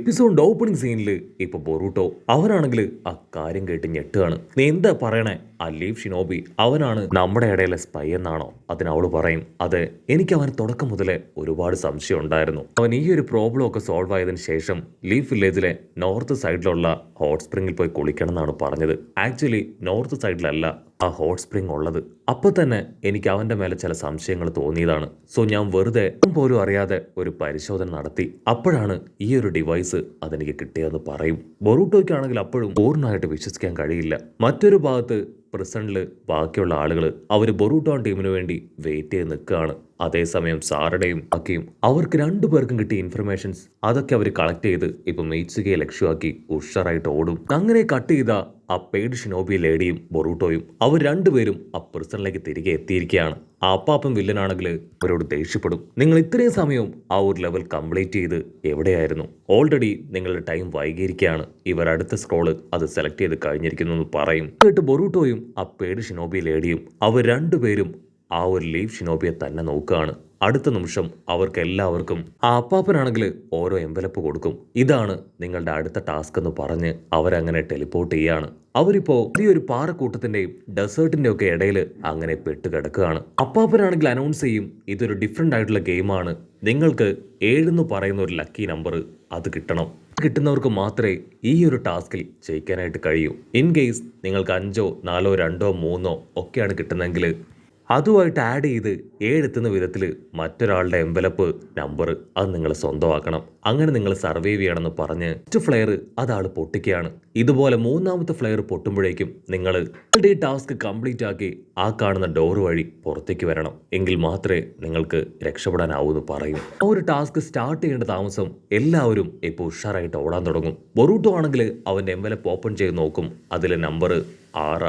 എപ്പിസോഡിന്റെ opening സീനിൽ ഇപ്പൊ Boruto അവനാണെങ്കിൽ ആ കാര്യം കേട്ട് ഞെട്ടുകയാണ്. നീ എന്താ പറയണേ? ആ ലീഫ് ഷിനോബി അവനാണ് നമ്മുടെ ഇടയിലെ സ്പൈ എന്നാണോ? അതിന് അവള് പറയും, അതെ, എനിക്ക് അവന് തുടക്കം മുതലേ ഒരുപാട് സംശയം ഉണ്ടായിരുന്നു. അവൻ ഈ ഒരു പ്രോബ്ലം ഒക്കെ സോൾവ് ആയതിനു ശേഷം ലീഫ് വില്ലേജിലെ നോർത്ത് സൈഡിലുള്ള ഹോട്ട് സ്പ്രിംഗിൽ പോയി കുളിക്കണം എന്നാണ് പറഞ്ഞത്. ആക്ച്വലി നോർത്ത് സൈഡിലല്ല ആ ഹോട്ട് സ്പ്രിംഗ് ഉള്ളത്. അപ്പൊ തന്നെ എനിക്ക് അവന്റെ മേലെ ചില സംശയങ്ങൾ തോന്നിയതാണ്. സോ ഞാൻ വെറുതെ പോലും അറിയാതെ ഒരു പരിശോധന നടത്തി. അപ്പോഴാണ് ഈ ഒരു ഡിവൈസ് അതെനിക്ക് കിട്ടിയതെന്ന് പറയും. ബൊറൂട്ടോയ്ക്കാണെങ്കിൽ അപ്പോഴും പൂർണ്ണമായിട്ട് വിശ്വസിക്കാൻ കഴിയില്ല. മറ്റൊരു ഭാഗത്ത് പ്രസന്റില് ബാക്കിയുള്ള ആളുകൾ അവർ ബൊറൂട്ടോ ടീമിന് വേണ്ടി വെയിറ്റ് ചെയ്ത് നിൽക്കുകയാണ്. അതേസമയം സാറയുടെയും അക്കയും അവർക്ക് രണ്ടുപേർക്കും കിട്ടിയ ഇൻഫർമേഷൻസ് അതൊക്കെ അവർ കളക്ട് ചെയ്ത് ഇപ്പൊ മെയ്റ്റ്സുകയെ ലക്ഷ്യമാക്കി ഉഷാറായിട്ട് ഓടും. അങ്ങനെ കട്ട് ചെയ്ത ആ പെയ്ഡ് ഷിനോബി ലേഡിയും ബൊറൂട്ടോയും അവർ രണ്ടുപേരും ആ പ്രസന്റിലേക്ക് തിരികെ എത്തിയിരിക്കുകയാണ്. ആ അപ്പാപ്പൻ വില്ലനാണെങ്കിൽ അവരോട് ദേഷ്യപ്പെടും. നിങ്ങൾ ഇത്രയും സമയം ആ ഒരു ലെവൽ കംപ്ലീറ്റ് ചെയ്ത് എവിടെയായിരുന്നു? ഓൾറെഡി നിങ്ങളുടെ ടൈം വൈകിയിരിക്കുകയാണ്. ഇവർ അടുത്ത സ്ക്രോള് അത് സെലക്ട് ചെയ്ത് കഴിഞ്ഞിരിക്കുന്നു എന്ന് പറയും. എന്നിട്ട് ബൊറൂട്ടോയും ആ പെയ്ഡ് ഷിനോബി ലേഡിയും അവർ രണ്ടുപേരും ആ ഒരു ലീഫ് ഷിനോബിയെ തന്നെ നോക്കുകയാണ്. അടുത്ത നിമിഷം അവർക്ക് എല്ലാവർക്കും ആ അപ്പാപ്പനാണെങ്കിൽ ഓരോ എംവലപ്പ് കൊടുക്കും. ഇതാണ് നിങ്ങളുടെ അടുത്ത ടാസ്ക് എന്ന് പറഞ്ഞ് അവരങ്ങനെ ടെലിപ്പോർട്ട് ചെയ്യാണ്. അവരിപ്പോ ഈ ഒരു പാറക്കൂട്ടത്തിന്റെയും ഡെസേർട്ടിന്റെ ഒക്കെ ഇടയിൽ അങ്ങനെ പെട്ടുകിടക്കുകയാണ്. അപ്പാപ്പനാണെങ്കിൽ അനൗൺസ് ചെയ്യും, ഇതൊരു ഡിഫറെന്റ് ആയിട്ടുള്ള ഗെയിമാണ്. നിങ്ങൾക്ക് 7 എന്ന് പറയുന്ന ഒരു ലക്കി നമ്പർ അത് കിട്ടണം. കിട്ടുന്നവർക്ക് മാത്രമേ ഈ ഒരു ടാസ്കിൽ ജയിക്കാനായിട്ട് കഴിയൂ. ഇൻ കേസ് നിങ്ങൾക്ക് 5, 4, 2, 3 ഒക്കെയാണ് കിട്ടുന്നതെങ്കിൽ അതുമായിട്ട് ആഡ് ചെയ്ത് 7 എത്തുന്ന വിധത്തിൽ മറ്റൊരാളുടെ എംവലപ്പ് നമ്പർ അത് നിങ്ങൾ സ്വന്തമാക്കണം. അങ്ങനെ നിങ്ങൾ സർവൈവ് ചെയ്യണമെന്ന് പറഞ്ഞ് ഫസ്റ്റ് ഫ്ലെയർ അതാൾ പൊട്ടിക്കുകയാണ്. ഇതുപോലെ മൂന്നാമത്തെ ഫ്ലെയർ പൊട്ടുമ്പോഴേക്കും നിങ്ങൾ ഈ ടാസ്ക് കംപ്ലീറ്റ് ആക്കി ആ കാണുന്ന ഡോർ വഴി പുറത്തേക്ക് വരണം. എങ്കിൽ മാത്രമേ നിങ്ങൾക്ക് രക്ഷപ്പെടാനാവൂ എന്ന് പറയും. ആ ഒരു ടാസ്ക് സ്റ്റാർട്ട് ചെയ്യേണ്ട താമസം എല്ലാവരും ഇപ്പോൾ ഉഷാറായിട്ട് ഓടാൻ തുടങ്ങും. ബൊറൂട്ടോ ആണെങ്കിൽ അവന്റെ എംവലപ്പ് ഓപ്പൺ ചെയ്ത് നോക്കും. അതിലെ നമ്പർ 6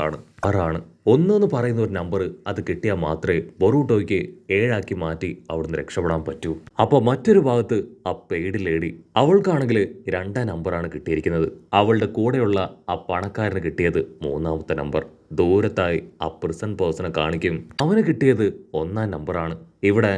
ആണ്. 1 എന്ന് പറയുന്ന ഒരു നമ്പർ അത് കിട്ടിയാൽ മാത്രമേ ബൊറൂട്ടോയ്ക്ക് 7 ആക്കി മാറ്റി അവിടുന്ന് രക്ഷപ്പെടാൻ പറ്റൂ. അപ്പോൾ മറ്റൊരു ഭാഗത്ത് ആ പെയ്ഡ് ലേഡി അവൾക്കാണെങ്കിൽ 2 നമ്പറാണ് കിട്ടിയിരിക്കുന്നത്. അവളുടെ കൂടെയുള്ള ആ പണക്കാരന് കിട്ടിയത് 3ാമത്തെ നമ്പർ. ദൂരത്തായി ആ പ്രിസൺ പേഴ്സണെ കാണിക്കും. അവന് കിട്ടിയത് 1ാം നമ്പറാണ്. ഇവിടെ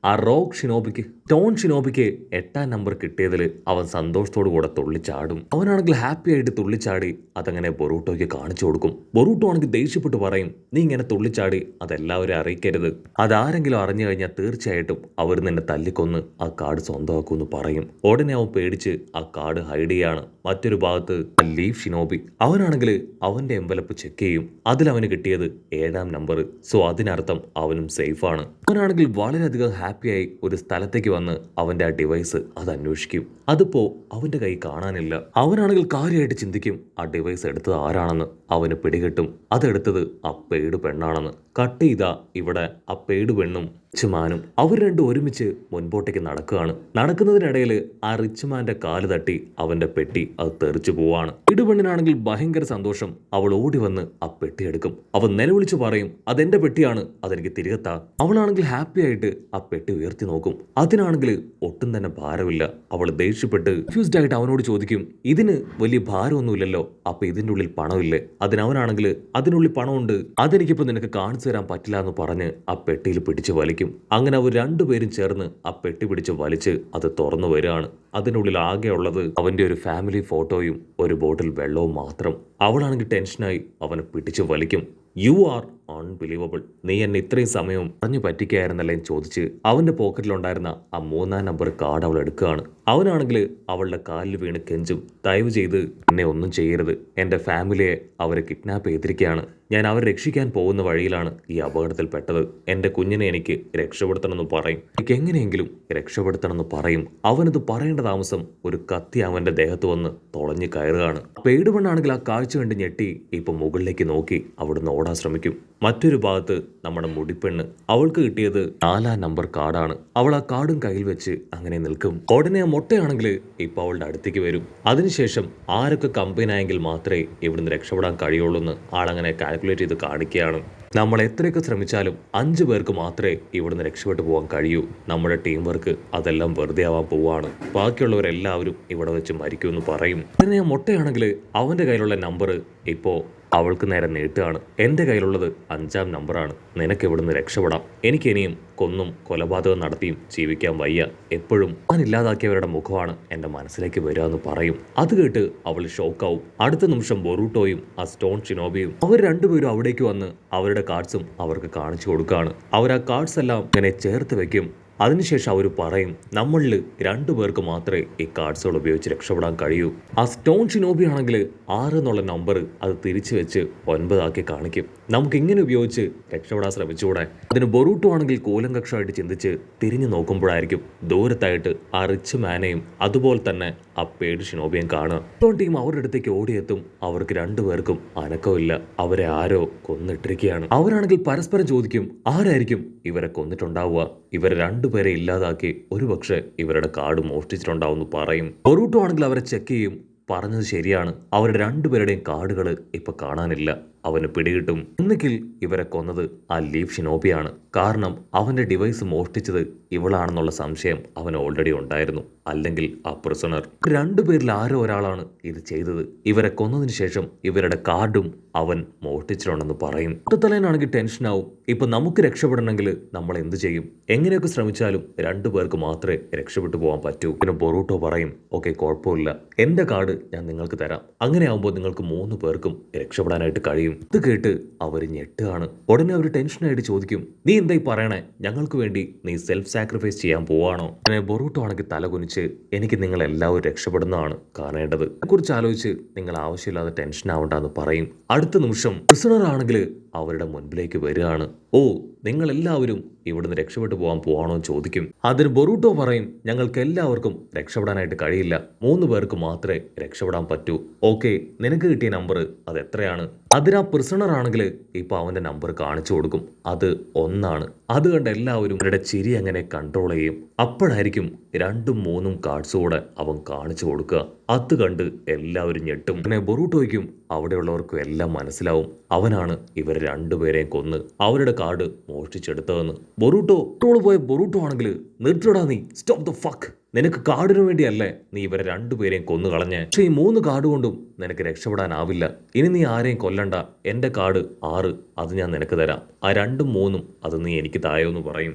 ആ റോക്ക് ഷിനോബിക്ക് ടോൺ ഷിനോബിക്ക് 8ാം നമ്പർ കിട്ടിയതിൽ അവൻ സന്തോഷത്തോടു കൂടെ തുള്ളിച്ചാടും. അവനാണെങ്കിൽ ഹാപ്പി ആയിട്ട് തുള്ളിച്ചാടി അതങ്ങനെ ബൊറൂട്ടോയ്ക്ക് കാണിച്ചു കൊടുക്കും. ബൊറൂട്ടോ ആണെങ്കിൽ ദേഷ്യപ്പെട്ട് പറയും, നീ ഇങ്ങനെ തുള്ളിച്ചാടി അതെല്ലാവരും അറിയിക്കരുത്. അതാരെങ്കിലും അറിഞ്ഞു കഴിഞ്ഞാൽ തീർച്ചയായിട്ടും അവർ നിന്നെ തല്ലിക്കൊന്ന് ആ കാർഡ് സ്വന്തമാക്കുമെന്ന് പറയും. ഉടനെ അവൻ പേടിച്ച് ആ കാർഡ് ഹൈഡ് ചെയ്യാണ്. മറ്റൊരു ഭാഗത്ത് ലീഫ് ഷിനോബി അവനാണെങ്കിൽ അവന്റെ എംവലപ്പ് ചെക്ക് ചെയ്യും. അതിലവന് കിട്ടിയത് 7ാം നമ്പർ. സോ അതിനർത്ഥം അവനും സേഫ് ആണ്. അവനാണെങ്കിൽ വളരെയധികം ഹാപ്പിയായി ഒരു സ്ഥലത്തേക്ക് വന്ന് അവന്റെ ആ ഡിവൈസ് അത് അന്വേഷിക്കും. അതിപ്പോ അവന്റെ കൈ കാണാനില്ല. അവനാണെങ്കിൽ കാര്യമായിട്ട് ചിന്തിക്കും, ആ ഡിവൈസ് എടുത്തത് ആരാണെന്ന്. അവന് പിടികിട്ടും അതെടുത്തത് ആ പെയ്ഡ് പെണ്ണാണെന്ന്. കട്ട് ചെയ്താ ഇവിടെ ആ പെയ്ഡ് പെണ്ണും റിച്ച്മാനും അവർ രണ്ടും ഒരുമിച്ച് മുൻപോട്ടേക്ക് നടക്കുകയാണ്. നടക്കുന്നതിനിടയിൽ ആ റിച്ച്മാന്റെ കാല് തട്ടി അവന്റെ പെട്ടി അത് തെറിച്ചു പോവാണ്. പെയ്ഡ് പെണ്ണിനാണെങ്കിൽ ഭയങ്കര സന്തോഷം. അവൾ ഓടി വന്ന് ആ പെട്ടി എടുക്കും. അവൻ നിലവിളിച്ചു പറയും, അതെന്റെ പെട്ടിയാണ്, അതെനിക്ക് തിരികെത്താ. അവളാണെങ്കിൽ ഹാപ്പി ആയിട്ട് ആ പെട്ടി ഉയർത്തി നോക്കും. അതിനാണെങ്കിൽ ഒട്ടും തന്നെ ഭാരമില്ല. അവൾ ദേഷ്യപ്പെട്ട് കൺഫ്യൂസ്ഡ് ആയിട്ട് അവനോട് ചോദിക്കും, ഇതിന് വലിയ ഭാരമൊന്നുമില്ലല്ലോ, അപ്പൊ ഇതിന്റെ ഉള്ളിൽ പണമില്ലേ? അതിനവനാണെങ്കിൽ അതിനുള്ളിൽ പണമുണ്ട്, അതെനിക്കിപ്പോ നിനക്ക് കാണിച്ചു തരാൻ പറ്റില്ല എന്ന് പറഞ്ഞ് ആ പെട്ടിയിൽ പിടിച്ച് വലിക്കും. അങ്ങനെ അവർ രണ്ടുപേരും ചേർന്ന് ആ പെട്ടി പിടിച്ച് വലിച്ച് അത് തുറന്നു വരികയാണ്. അതിനുള്ളിൽ ആകെ ഉള്ളത് അവന്റെ ഒരു ഫാമിലി ഫോട്ടോയും ഒരു ബോട്ടിൽ വെള്ളവും മാത്രം. അവളാണെങ്കിൽ ടെൻഷനായി അവനെ പിടിച്ച് വലിക്കും. യു ആർ അൺബിലീവബിൾ, നീ എന്നെ ഇത്രയും സമയം പറഞ്ഞു പറ്റിക്കായിരുന്നല്ലേ എന്ന് ചോദിച്ച് അവന്റെ പോക്കറ്റിലുണ്ടായിരുന്ന ആ 3ാം നമ്പർ കാർഡ് അവൾ എടുക്കുകയാണ്. അവനാണെങ്കിൽ അവളുടെ കാലിൽ വീണ് കെഞ്ചും, ദയവ് ചെയ്ത് എന്നെ ഒന്നും ചെയ്യരുത്, എൻ്റെ ഫാമിലിയെ അവരെ കിഡ്നാപ്പ് ചെയ്തിരിക്കുകയാണ്, ഞാൻ അവരെ രക്ഷിക്കാൻ പോകുന്ന വഴിയിലാണ് ഈ അപകടത്തിൽ പെട്ടത്, എൻ്റെ കുഞ്ഞിനെ എനിക്ക് രക്ഷപ്പെടുത്തണമെന്ന് പറയും. എനിക്ക് എങ്ങനെയെങ്കിലും രക്ഷപ്പെടുത്തണമെന്ന് പറയും. അവനത് പറയേണ്ട താമസം ഒരു കത്തി അവന്റെ ദേഹത്ത് വന്ന് തുളഞ്ഞു കയറുകയാണ്. പെയ്ഡ് പെണ്ണാണെങ്കിൽ ആ കാഴ്ച കണ്ട് ഞെട്ടി ഇപ്പൊ മുകളിലേക്ക് നോക്കി അവിടുന്ന് ഓടാൻ ശ്രമിക്കും. മറ്റൊരു ഭാഗത്ത് നമ്മുടെ മുടിപ്പെണ്ണ് അവൾക്ക് കിട്ടിയത് 4ാം നമ്പർ കാർഡാണ്. അവൾ ആ കാർഡും കയ്യിൽ വെച്ച് അങ്ങനെ നിൽക്കും. ഉടനെ ആ മുട്ടയാണെങ്കിൽ ഇപ്പൊ അവളുടെ അടുത്തേക്ക് വരും. അതിനുശേഷം ആരൊക്കെ കമ്പൈനായെങ്കിൽ മാത്രമേ ഇവിടുന്ന് രക്ഷപ്പെടാൻ കഴിയുള്ളൂ എന്ന് ആളങ്ങനെ കാൽക്കുലേറ്റ് ചെയ്ത് കാണിക്കുകയാണ്. നമ്മൾ എത്രയൊക്കെ ശ്രമിച്ചാലും 5 പേർക്ക് മാത്രമേ ഇവിടുന്ന് രക്ഷപ്പെട്ടു പോകാൻ കഴിയൂ. നമ്മുടെ ടീം വർക്ക് അതെല്ലാം വെറുതെ ആവാൻ പോവാണ്. ബാക്കിയുള്ളവരെല്ലാവരും ഇവിടെ വെച്ച് മരിക്കുമെന്ന് പറയും. പിന്നെ ആ മുട്ടയാണെങ്കിൽ അവന്റെ കയ്യിലുള്ള നമ്പർ ഇപ്പോ അവൾക്ക് നേരെ നീട്ടുകയാണ്. എൻ്റെ കയ്യിലുള്ളത് 5-ാം നമ്പറാണ്. നിനക്ക് ഇവിടുന്ന് രക്ഷപ്പെടാം. എനിക്കിനിയും കൊന്നും കൊലപാതകം നടത്തിയും ജീവിക്കാൻ വയ്യ. എപ്പോഴും ഞാൻ ഇല്ലാതാക്കിയവരുടെ മുഖമാണ് എൻ്റെ മനസ്സിലേക്ക് വരിക എന്ന് പറയും. അത് കേട്ട് അവൾ ഷോക്കാവും. അടുത്ത നിമിഷം ബൊറൂട്ടോയും ആ സ്റ്റോൺ ഷിനോബിയും അവർ രണ്ടുപേരും അവിടേക്ക് വന്ന് അവരുടെ കാർഡ്സും അവർക്ക് കാണിച്ചു കൊടുക്കുകയാണ്. അവർ ആ കാർഡ്സ് എല്ലാം ഇങ്ങനെ ചേർത്ത് വെക്കും. അതിനുശേഷം അവർ പറയും, നമ്മളിൽ 2 പേർക്ക് മാത്രമേ ഈ കാർഡ്സുകൾ ഉപയോഗിച്ച് രക്ഷപ്പെടാൻ കഴിയൂ. ആ സ്റ്റോൺ ഷിനോബി ആണെങ്കിൽ 6 എന്നുള്ള നമ്പർ അത് തിരിച്ചു വെച്ച് 9 ആക്കി കാണിക്കും. നമുക്ക് ഇങ്ങനെ ഉപയോഗിച്ച് രക്ഷപ്പെടാൻ ശ്രമിച്ചുകൂടെ? അതിന് ബൊറൂട്ടോ ആണെങ്കിൽ കൂലങ്കക്ഷമായിട്ട് ചിന്തിച്ച് തിരിഞ്ഞു നോക്കുമ്പോഴായിരിക്കും ദൂരത്തായിട്ട് ആ റിച്ച് മാനെയും അതുപോലെ തന്നെ ആ പേടി ഷിനോബിയും കാണുക. സ്റ്റോൺ ടീം അവരുടെ അടുത്തേക്ക് ഓടിയെത്തും. അവർക്ക് 2 പേർക്കും അനക്കമില്ല. അവരെ ആരോ കൊന്നിട്ടിരിക്കുകയാണ്. അവരാണെങ്കിൽ പരസ്പരം ചോദിക്കും, ആരായിരിക്കും ഇവരെ കൊന്നിട്ടുണ്ടാവുക? ഇവരെ 2 പേരെ ഇല്ലാതാക്കി ഒരുപക്ഷെ ഇവരുടെ കാർഡ് മോഷ്ടിച്ചിട്ടുണ്ടാവുമെന്ന് പറയും. ബൊറൂട്ടോ ആണെങ്കിൽ അവരെ ചെക്ക് ചെയ്യും. പറഞ്ഞത് ശരിയാണ്. അവരുടെ 2 പേരുടെയും കാർഡുകൾ ഇപ്പൊ കാണാനില്ല. അവന് പിടികിട്ടും. ഒന്നുകിൽ ഇവരെ കൊന്നത് ആ ലീഫ് ഷിനോബിയാണ്. കാരണം അവന്റെ ഡിവൈസ് മോഷ്ടിച്ചത് ഇവളാണെന്നുള്ള സംശയം അവന് ഓൾറെഡി ഉണ്ടായിരുന്നു. അല്ലെങ്കിൽ ആ പ്രിസണർ. 2 പേരിൽ ആരോ ഒരാളാണ് ഇത് ചെയ്തത്. ഇവരെ കൊന്നതിന് ശേഷം ഇവരുടെ കാർഡും അവൻ മോഷ്ടിച്ചിട്ടുണ്ടെന്ന് പറയും. ഒറ്റത്തലേനാണെങ്കിൽ ടെൻഷനാവും. ഇപ്പൊ നമുക്ക് രക്ഷപ്പെടണമെങ്കിൽ നമ്മൾ എന്ത് ചെയ്യും? എങ്ങനെയൊക്കെ ശ്രമിച്ചാലും 2 പേർക്ക് മാത്രമേ രക്ഷപ്പെട്ടു പോകാൻ പറ്റൂ. പിന്നെ ബൊറൂട്ടോ പറയും, ഓക്കെ കുഴപ്പമില്ല, എന്റെ കാർഡ് ഞാൻ നിങ്ങൾക്ക് തരാം. അങ്ങനെയാവുമ്പോൾ നിങ്ങൾക്ക് 3 പേർക്കും രക്ഷപ്പെടാനായിട്ട് കഴിയും. ഇത് കേട്ട് അവർ ഞെട്ടുകയാണ്. ഉടനെ അവർ ടെൻഷനായിട്ട് ചോദിക്കും, നീ എന്തായി പറയണേ? ഞങ്ങൾക്ക് വേണ്ടി നീ സെൽഫ് സാക്രിഫൈസ് ചെയ്യാൻ പോവാണോ? അങ്ങനെ ബൊറൂട്ടോ ആണെങ്കിൽ തല കുനിച്ച്, എനിക്ക് നിങ്ങൾ എല്ലാവരും രക്ഷപ്പെടുന്നതാണ് കാണേണ്ടത്. അതിനെക്കുറിച്ച് ആലോചിച്ച് നിങ്ങൾ ആവശ്യമില്ലാതെ ടെൻഷൻ ആവണ്ടെന്ന് പറയും. അടുത്ത നിമിഷം പ്രിസണർ ആണെങ്കിൽ അവരുടെ മുൻപിലേക്ക് വരികയാണ്. ഓ, നിങ്ങൾ എല്ലാവരും ഇവിടുന്ന് രക്ഷപ്പെട്ടു പോകാൻ പോവാണോ എന്ന് ചോദിക്കും. അതിന് ബൊറൂട്ടോ പറയും, ഞങ്ങൾക്ക് എല്ലാവർക്കും രക്ഷപ്പെടാനായിട്ട് കഴിയില്ല. 3 പേർക്ക് മാത്രമേ രക്ഷപ്പെടാൻ പറ്റൂ. ഓക്കെ, നിനക്ക് കിട്ടിയ നമ്പർ അത് എത്രയാണ്? അതിനാ പ്രിസണർ ആണെങ്കിൽ ഇപ്പൊ അവന്റെ നമ്പർ കാണിച്ചു കൊടുക്കും. അത് 1 ആണ്. അത് കണ്ട് എല്ലാവരും അവരുടെ ചിരി അങ്ങനെ കൺട്രോൾ ചെയ്യും. അപ്പോഴായിരിക്കും 2ഉം 3ഉം കാർഡ്സ് കൂടെ അവൻ കാണിച്ചു കൊടുക്കുക. അത് കണ്ട് എല്ലാവരും ഞെട്ടും. പിന്നെ ബൊറൂട്ടോയ്ക്കും അവിടെയുള്ളവർക്കും എല്ലാം മനസ്സിലാവും, അവനാണ് ഇവർ 2 പേരെയും കൊന്ന് അവരുടെ കാർഡ് മോഷ്ടിച്ചെടുത്തതെന്ന്. ബൊറൂട്ടോ പോയ ബൊറൂട്ടോ ആണെങ്കിൽ, നിർത്തടാ നീ, സ്റ്റോപ്പ് ദ ഫക്ക്. നിനക്ക് കാർഡിനു വേണ്ടിയല്ലേ നീ ഇവരെ 2 പേരെയും കൊന്നു കളഞ്ഞ്. പക്ഷേ ഈ 3 കാർഡ് കൊണ്ടും നിനക്ക് രക്ഷപ്പെടാനാവില്ല. ഇനി നീ ആരെയും കൊല്ലണ്ട. എന്റെ കാർഡ് 6, അത് ഞാൻ നിനക്ക് തരാം. ആ 2ഉം 3ഉം അത് നീ എനിക്ക് തായോന്ന് പറയും.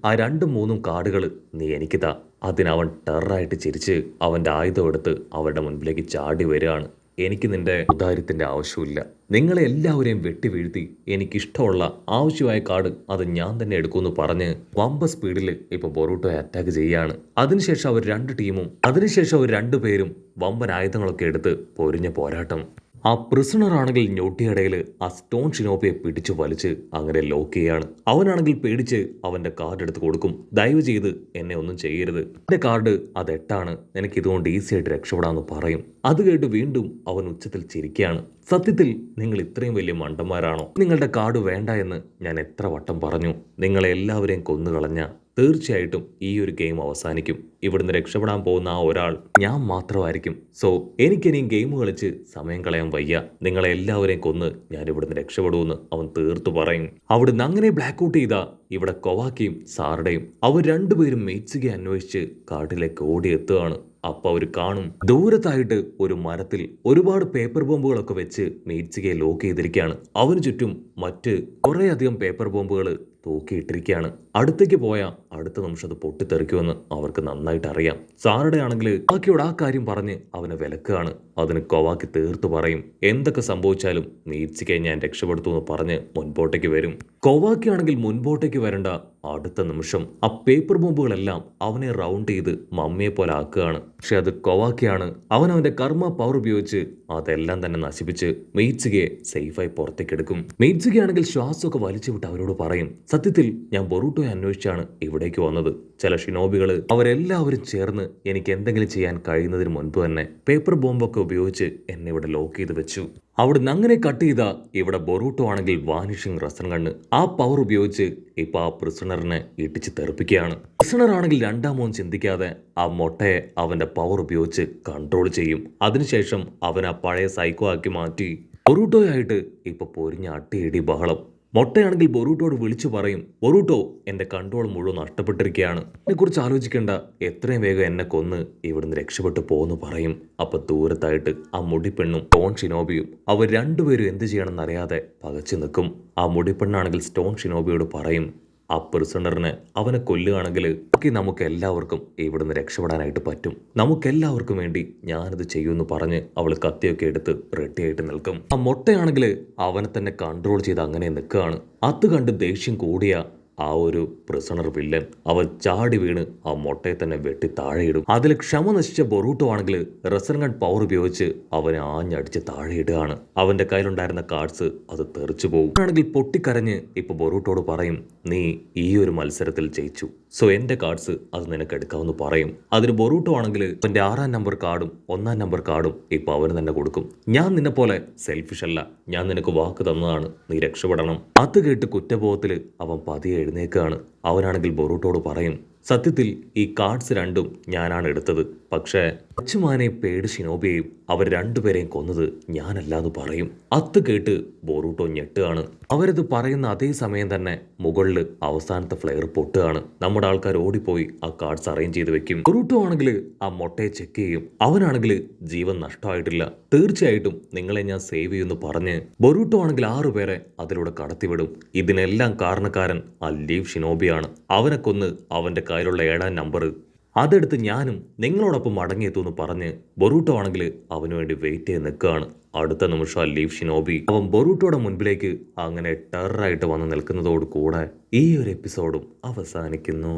ആ 2ഉം 3ഉം കാർഡുകൾ നീ എനിക്ക് താ. അതിനവൻ ടെററായിട്ട് ചിരിച്ച് അവന്റെ ആയുധം എടുത്ത് അവരുടെ മുൻപിലേക്ക് ചാടി വരികയാണ്. എനിക്ക് നിന്റെ ഉദാര്യത്തിന്റെ ആവശ്യമില്ല. നിങ്ങളെ എല്ലാവരെയും വെട്ടി വീഴ്ത്തി എനിക്കിഷ്ടമുള്ള ആവശ്യമായ കാർഡ് അത് ഞാൻ തന്നെ എടുക്കുമെന്ന് പറഞ്ഞ് വമ്പ സ്പീഡിൽ ഇപ്പൊ ബൊറൂട്ടോയെ അറ്റാക്ക് ചെയ്യാണ്. അതിനുശേഷം അവർ 2 ടീമും അതിനുശേഷം അവർ 2 പേരും വമ്പൻ ആയുധങ്ങളൊക്കെ എടുത്ത് പൊരിഞ്ഞ പോരാട്ടം. ആ പ്രിസണർ ആണെങ്കിൽ ഞൊട്ടിയിടയിൽ ആ സ്റ്റോൺ ഷിനോബിയെ പിടിച്ചു വലിച്ച് അങ്ങനെ ലോക്ക് ചെയ്യാണ്. അവനാണെങ്കിൽ പേടിച്ച് അവന്റെ കാർഡ് എടുത്ത് കൊടുക്കും. ദയവ് ചെയ്ത് എന്നെ ഒന്നും ചെയ്യരുത്. എന്റെ കാർഡ് അത് 8 ആണ്. എനിക്ക് ഇതുകൊണ്ട് ഈസി ആയിട്ട് രക്ഷപ്പെടാമെന്ന് പറയും. അത് കേട്ട് വീണ്ടും അവൻ ഉച്ചത്തിൽ ചിരിക്കുകയാണ്. സത്യത്തിൽ നിങ്ങൾ ഇത്രയും വലിയ മണ്ടന്മാരാണോ? നിങ്ങളുടെ കാർഡ് വേണ്ട എന്ന് ഞാൻ എത്ര വട്ടം പറഞ്ഞു. നിങ്ങളെ എല്ലാവരെയും കൊന്നുകളഞ്ഞ തീർച്ചയായിട്ടും ഈ ഒരു ഗെയിം അവസാനിക്കും. ഇവിടുന്ന് രക്ഷപ്പെടാൻ പോകുന്ന ആ ഒരാൾ ഞാൻ മാത്രമായിരിക്കും. സോ എനിക്കിനിയും ഗെയിം കളിച്ച് സമയം കളയാൻ വയ്യ. നിങ്ങളെ എല്ലാവരെയും കൊന്ന് ഞാൻ ഇവിടുന്ന് രക്ഷപ്പെടുമെന്ന് അവൻ തീർത്തു പറയും. അവിടുന്ന് അങ്ങനെ ബ്ലാക്ക് ഔട്ട് ചെയ്ത ഇവിടെ കൊവാക്കിയും സാറുടെയും അവർ 2 പേരും മെയ്റ്റ്സുകയെ അന്വേഷിച്ച് കാട്ടിലേക്ക് ഓടിയെത്തുകയാണ്. അപ്പൊ അവർ കാണും, ദൂരത്തായിട്ട് ഒരു മരത്തിൽ ഒരുപാട് പേപ്പർ ബോംബുകളൊക്കെ വെച്ച് മെയ്റ്റ്സുകയെ ലോക്ക് ചെയ്തിരിക്കുകയാണ്. അവന് ചുറ്റും മറ്റ് കുറേയധികം പേപ്പർ ബോംബുകൾ തൂക്കിയിട്ടിരിക്കുകയാണ്. അടുത്തേക്ക് പോയാൽ അടുത്ത നിമിഷം അത് പൊട്ടിത്തെറിക്കുമെന്ന് അവർക്ക് നന്നായിട്ട് അറിയാം. സാറുടെ ആണെങ്കിൽ കൊവാക്കിയോട് ആ കാര്യം പറഞ്ഞ് അവനെ വിലക്കുകയാണ്. അതിന് കൊവാക്കി തീർത്തു പറയും, എന്തൊക്കെ സംഭവിച്ചാലും മെയ്റ്റ്സുകയെ ഞാൻ രക്ഷപ്പെടുത്തുമെന്ന് പറഞ്ഞ് മുൻപോട്ടേക്ക് വരും. കൊവാക്കി ആണെങ്കിൽ മുൻപോട്ടേക്ക് വരണ്ട അടുത്ത നിമിഷം ആ പേപ്പർ ബോംബുകളെല്ലാം അവനെ റൗണ്ട് ചെയ്ത് മമ്മിയെ പോലെ ആക്കുകയാണ്. പക്ഷെ അത് കൊവാക്കിയാണ്. അവൻ അവന്റെ കർമ്മ പവർ ഉപയോഗിച്ച് അതെല്ലാം തന്നെ നശിപ്പിച്ച് മെയ്റ്റ്സുകയെ സേഫായി പുറത്തേക്ക് എടുക്കും. മെയ്റ്റ്സുക ആണെങ്കിൽ ശ്വാസമൊക്കെ വലിച്ചു വിട്ട് അവരോട് പറയും, സത്യത്തിൽ ഞാൻ ബൊറൂട്ടോയെ അന്വേഷിച്ചാണ് ഇവിടേക്ക് വന്നത്. ചില ഷിനോബികൾ അവരെല്ലാവരും ചേർന്ന് എനിക്ക് എന്തെങ്കിലും ചെയ്യാൻ കഴിയുന്നതിന് മുൻപ് തന്നെ പേപ്പർ ബോംബൊക്കെ ഉപയോഗിച്ച് എന്നെ ഇവിടെ ലോക്ക് ചെയ്ത് വെച്ചു. അവിടുന്ന് അങ്ങനെ കട്ട് ചെയ്ത ഇവിടെ ബൊറൂട്ടോ ആണെങ്കിൽ വാനിഷിംഗ് റസൻ കണ്ണ് ആ പവർ ഉപയോഗിച്ച് ഇപ്പൊ ആ പ്രിസണറിനെ ഇടിച്ച് തെറിപ്പിക്കുകയാണ്. പ്രിസണർ ആണെങ്കിൽ 2-ാമോൻ ചിന്തിക്കാതെ ആ മൊട്ടയെ അവന്റെ പവർ ഉപയോഗിച്ച് കൺട്രോൾ ചെയ്യും. അതിനുശേഷം അവൻ ആ പഴയ സൈക്കോ ആക്കി മാറ്റി ബൊറൂട്ടോയായിട്ട് ഇപ്പൊ പൊരിഞ്ഞ അട്ടിയിടി ബഹളം. മൊട്ടയാണെങ്കിൽ ബൊറൂട്ടോട് വിളിച്ചു പറയും, ബൊറൂട്ടോ എന്റെ കൺട്രോൾ മുഴുവൻ നഷ്ടപ്പെട്ടിരിക്കുകയാണ്, എന്നെക്കുറിച്ച് ആലോചിക്കേണ്ട, എത്രയും വേഗം എന്നെ കൊന്ന് ഇവിടുന്ന് രക്ഷപ്പെട്ടു പോന്ന് പറയും. അപ്പൊ ദൂരത്തായിട്ട് ആ മുടിപ്പെണ്ണും സ്റ്റോൺ ഷിനോബിയും അവർ രണ്ടുപേരും എന്ത് ചെയ്യണമെന്ന് അറിയാതെ പകച്ചു നിൽക്കും. ആ മുടിപ്പെണ്ണാണെങ്കിൽ സ്റ്റോൺ ഷിനോബിയോട് പറയും, ആ പ്രിസണറിനെ അവനെ കൊല്ലുകയാണെങ്കിൽ നമുക്ക് എല്ലാവർക്കും ഇവിടുന്ന് രക്ഷപ്പെടാനായിട്ട് പറ്റും, നമുക്കെല്ലാവർക്കും വേണ്ടി ഞാനത് ചെയ്യുമെന്ന് പറഞ്ഞ് അവൾ കത്തിയൊക്കെ എടുത്ത് റെഡിയായിട്ട് നിൽക്കും. ആ മൊട്ടയാണെങ്കിൽ അവനെ തന്നെ കൺട്രോൾ ചെയ്ത് അങ്ങനെ നിൽക്കുകയാണ്. അത് കണ്ട് ദേഷ്യം കൂടിയ ആ ഒരു പ്രിസണർ വില്ലൻ അവൻ ചാടി വീണ് ആ മൊട്ടയെ തന്നെ വെട്ടി താഴെയിടും. അതിൽ ക്ഷമ നശിച്ച ബൊറൂട്ടോ ആണെങ്കിൽ റെസർഗൺ പവർ ഉപയോഗിച്ച് അവനെ ആഞ്ഞടിച്ച് താഴെയിടുകയാണ്. അവന്റെ കയ്യിലുണ്ടായിരുന്ന കാർഡ്സ് അത് തെറിച്ചു പോകും. ആണെങ്കിൽ പൊട്ടിക്കരഞ്ഞ് ഇപ്പൊ ബൊറൂട്ടോട് പറയും, നീ ഈ ഒരു മത്സരത്തിൽ ജയിച്ചു, സോ എന്റെ കാർഡ്സ് അത് നിനക്ക് എടുക്കാമെന്ന് പറയും. അതിന് ബൊറൂട്ടോ ആണെങ്കിൽ അവന്റെ 6-ാം നമ്പർ കാർഡും 1-ാം നമ്പർ കാർഡും ഇപ്പൊ അവന് തന്നെ കൊടുക്കും. ഞാൻ നിന്നെ പോലെ സെൽഫിഷ് അല്ല, ഞാൻ നിനക്ക് വാക്ക് തന്നതാണ്, നീ രക്ഷപ്പെടണം. അത് കേട്ട് കുറ്റബോധത്തില് അവൻ പതിയെ എഴുന്നേക്കാണ്. അവനാണെങ്കിൽ ബൊറൂട്ടോട് പറയും, സത്യത്തിൽ ഈ കാർഡ്സ് രണ്ടും ഞാനാണ് എടുത്തത്, പക്ഷേ അച്ചുമാനെയും പേട് ഷിനോബിയെയും അവർ രണ്ടുപേരെയും കൊന്നത് ഞാനല്ലാന്ന് പറയും. അത് കേട്ട് ബൊറൂട്ടോ ഞെട്ടുകയാണ്. അവരത് പറയുന്ന അതേ സമയം തന്നെ മുകളിൽ അവസാനത്തെ ഫ്ലെയർ പൊട്ടുകയാണ്. നമ്മുടെ ആൾക്കാർ ഓടിപ്പോയി ആ കാർഡ്സ് അറേഞ്ച് ചെയ്ത് വെക്കും. ബൊറൂട്ടോ ആണെങ്കിൽ ആ മൊട്ടയെ ചെക്ക് ചെയ്യും. അവനാണെങ്കിൽ ജീവൻ നഷ്ടമായിട്ടില്ല, തീർച്ചയായിട്ടും നിങ്ങളെ ഞാൻ സേവ് ചെയ്യുമെന്ന് പറഞ്ഞ് ബൊറൂട്ടോ ആണെങ്കിൽ 6 പേരെ അതിലൂടെ കടത്തിവിടും. ഇതിനെല്ലാം കാരണക്കാരൻ ആ ലീവ് ഷിനോബിയാണ്. അവനെ കൊന്ന് അവന്റെ കയ്യിലുള്ള 7-ാം നമ്പർ അതെടുത്ത് ഞാനും നിങ്ങളോടൊപ്പം മടങ്ങിയെത്തുമെന്ന് പറഞ്ഞ് ബൊറൂട്ടോ ആണെങ്കിൽ അവന് വേണ്ടി വെയിറ്റ് ചെയ്ത് നിൽക്കുകയാണ്. അടുത്ത നിമിഷം ലീവ് ഷിനോബി അവൻ ബൊറൂട്ടോയുടെ മുൻപിലേക്ക് അങ്ങനെ ടെററായിട്ട് വന്ന് നിൽക്കുന്നതോട് കൂടെ ഈ ഒരു എപ്പിസോഡും അവസാനിക്കുന്നു.